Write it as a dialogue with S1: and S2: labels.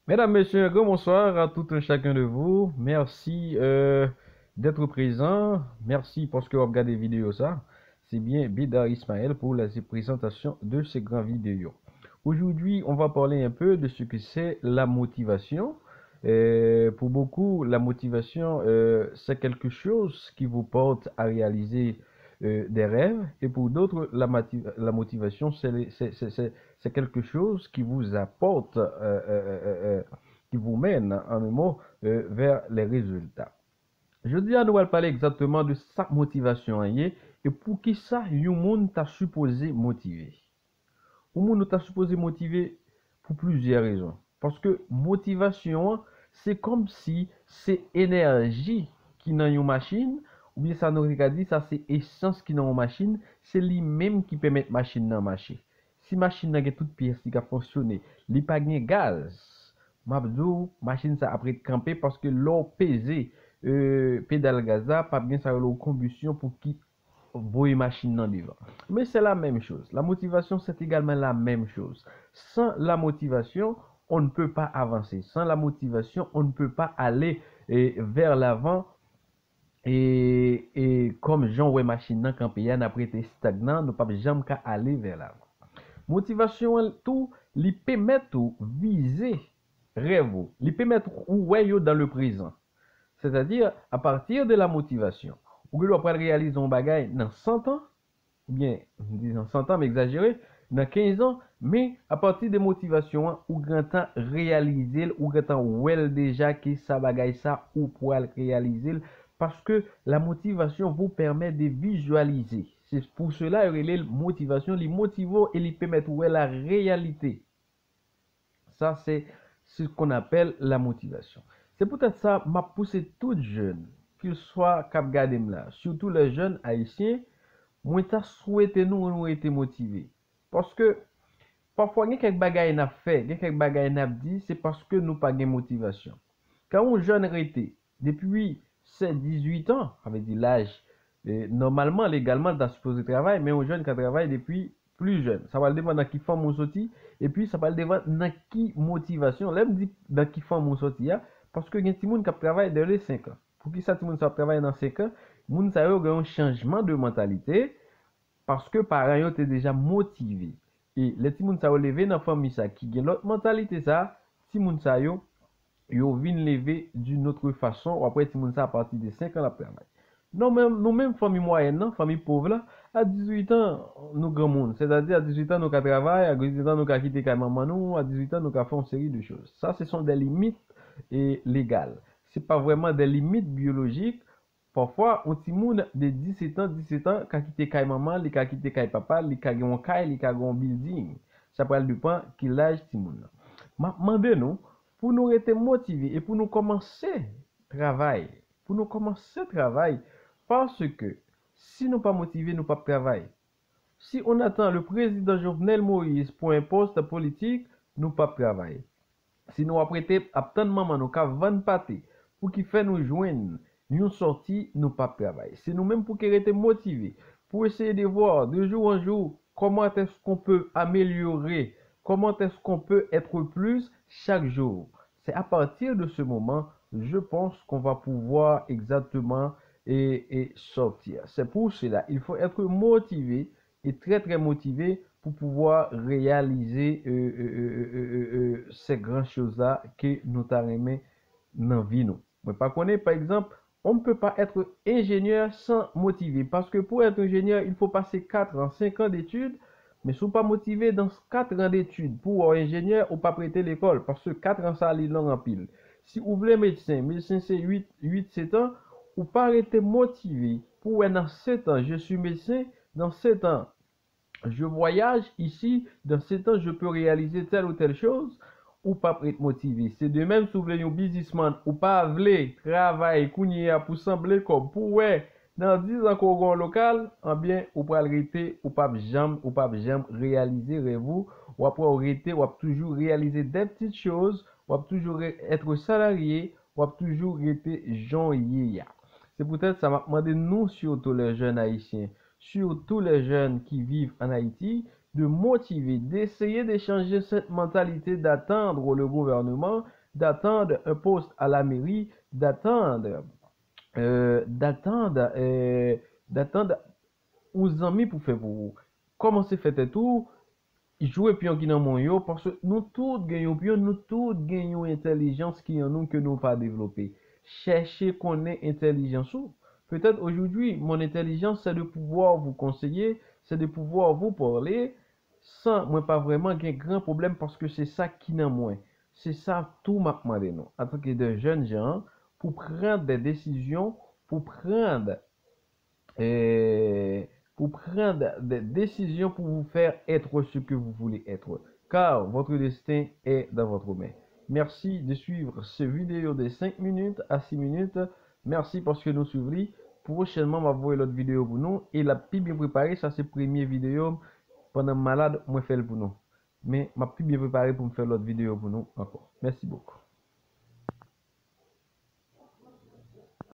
S1: Mesdames, Messieurs, grand bonsoir à tout un chacun de vous. Merci d'être présent. Merci parce que vous regardez les vidéos ça. C'est bien Bida Ismaël pour la présentation de ces grandes vidéos. Aujourd'hui, on va parler un peu de ce que c'est la motivation. Pour beaucoup, la motivation, c'est quelque chose qui vous porte à réaliser des rêves. Et pour d'autres, la motivation, c'est quelque chose qui vous apporte, qui vous mène, en un mot, vers les résultats. Je dis à nous allons parler exactement de sa motivation et pour qui ça, un monde t'a supposé motiver. Un monde t'a supposé motiver pour plusieurs raisons. Parce que motivation, c'est comme si c'est énergie qui dans une machine, ou bien ça nous regarde ça c'est essence qui dans une machine, c'est lui-même qui permet la machine de marcher. Si machine n'a toute pièce qui a fonctionné, il pas de gaz. Mabdou, machine ça après camper parce que l'eau pesée, pédale gaz là, pas bien ça l'eau combustion pour qui voyer machine dans devant. Mais c'est la même chose. La motivation, c'est également la même chose. Sans la motivation, on ne peut pas avancer. Sans la motivation, on ne peut pas aller vers l'avant. Et comme Jean ouais machine dans quand pays n'a été stagnant, nous pas jamais qu'à aller vers l'avant. Motivation tout, li permet tout viser rêve, li permet ou ouais dans le présent. C'est-à-dire à partir de la motivation. Ou que doit pas réaliser un bagage dans 100 ans, ou bien, disons 100 ans, mais exagéré, dans 15 ans, mais à partir de motivation, ou grand temps réaliser, ou grand temps well déjà que ça bagaille ça, ou pour le réaliser, parce que la motivation vous permet de visualiser. C'est pour cela que la motivation, les motivants et les permettent ouais la réalité. Ça, c'est ce qu'on appelle la motivation. C'est peut-être ça m'a poussé tout jeune, qu'il soit cap gadem là, surtout les jeunes haïtiens, moi ta souhaité nous été motivés. Parce que parfois il y a quelques bagages n'a fait, il y a quelques bagages n'a dit, c'est parce que nous pas de motivation. Quand un jeune arrêté depuis 18 ans, avec dit l'âge normalement légalement dans supposé travail, mais un jeune qui travaille depuis plus jeune. Ça va le dépendre dans qui forme mon sorti et puis ça va le dépendre dans qui motivation. Là me dit dans qui forme mon sorti parce que il y a des gens qui travaillent dans les 5 ans. Pour qui ça tout monde ça travaille dans 5 ans, moun sa yo un changement de mentalité parce que parents yo étaient déjà motivés. Et les petits moun sa yo levé dans famille ça qui gen l'autre mentalité ça, ti moun sa yo vin lever d'une autre façon ou après ti moun sa à partir de 5 ans la travail. Nous même famille moyenne, non, famille pauvre là, à 18 ans nous grand monde, c'est-à-dire à 18 ans nous ka travail, à 18 ans nous ka quitter maman nous, à 18 ans nous ka fait une série de choses. Ça ce sont des limites légales. C'est pas vraiment des limites biologiques. Parfois, un petit monde de 17 ans, quand quitte kay maman, li ka quitte kay papa, li ka gen kay, li ka gen building. Ça parle du point qui l'âge petit monde. M'a demandé nous pour nous être motivés et pour nous commencer travail, pour nous commencer travail parce que si nous pas motivés, nous pas travail. Si on attend le président Jovenel Moïse pour un poste politique, nous pas travailler. Si nous apprêter à tant de maman nous ka vendre pâté pour qui fait nous joindre une sortie nous pas travailler. C'est nous même pour qui être motivés pour essayer de voir de jour en jour comment est-ce qu'on peut améliorer, comment est-ce qu'on peut être plus chaque jour. C'est à partir de ce moment, je pense qu'on va pouvoir exactement et sortir. C'est pour cela, il faut être motivé et très motivé pour pouvoir réaliser ces grandes choses-là que nous t'arrêtons dans la vie. Nous. Mais par contre, par exemple, on ne peut pas être ingénieur sans motiver. Parce que pour être ingénieur, il faut passer 4 ans, 5 ans d'études. Mais si vous pas motivé dans 4 ans d'études pour être ingénieur, ou pas prêter l'école. Parce que 4 ans, ça est long en pile. Si vous voulez médecin c'est 7 ans, ou pas être motivé pour être dans 7 ans, je suis médecin, dans 7 ans, je voyage ici, dans 7 ans, je peux réaliser telle ou telle chose, ou pas être motivé. C'est de même si vous voulez un businessman, ou pas voulez travailler, pour sembler comme pour ouais, dans 10 ans qu'on local, en bien, ou pas arrêter, ou pas jamais réaliser vous, ou après arrêter, ou toujours réaliser des petites choses, ou toujours être salarié, ou toujours être Jean Yéya. C'est peut-être ça m'a demandé nous surtout les jeunes haïtiens surtout les jeunes qui vivent en Haïti, de motiver, d'essayer de changer cette mentalité d'attendre le gouvernement, d'attendre un poste à la mairie, d'attendre aux amis pour faire pour vous. Commencez fait et tout, jouer pion qui dans mon yo, parce que nous tous gagnons pion, nous tous gagnons intelligence qui en nous que nous pas développer. Cherchez qu'on ait intelligence ou. Peut-être aujourd'hui, mon intelligence, c'est de pouvoir vous conseiller, c'est de pouvoir vous parler, sans, moi, pas vraiment un grand problème parce que c'est ça qui n'a moins. C'est ça tout m'a demandé, nous, en tant que de jeunes gens, pour prendre des décisions, pour prendre et pour prendre des décisions pour vous faire être ce que vous voulez être. Car votre destin est dans votre main. Merci de suivre ce vidéo de 5 minutes à 6 minutes. Merci parce que nous suivez. Prochainement, on va voir l'autre vidéo pour nous. Et la plus bien préparée, ça c'est la première vidéo. Pendant malade, moi fais le pour nous. Mais ma plus bien préparée pour me faire l'autre vidéo pour nous encore. Merci beaucoup.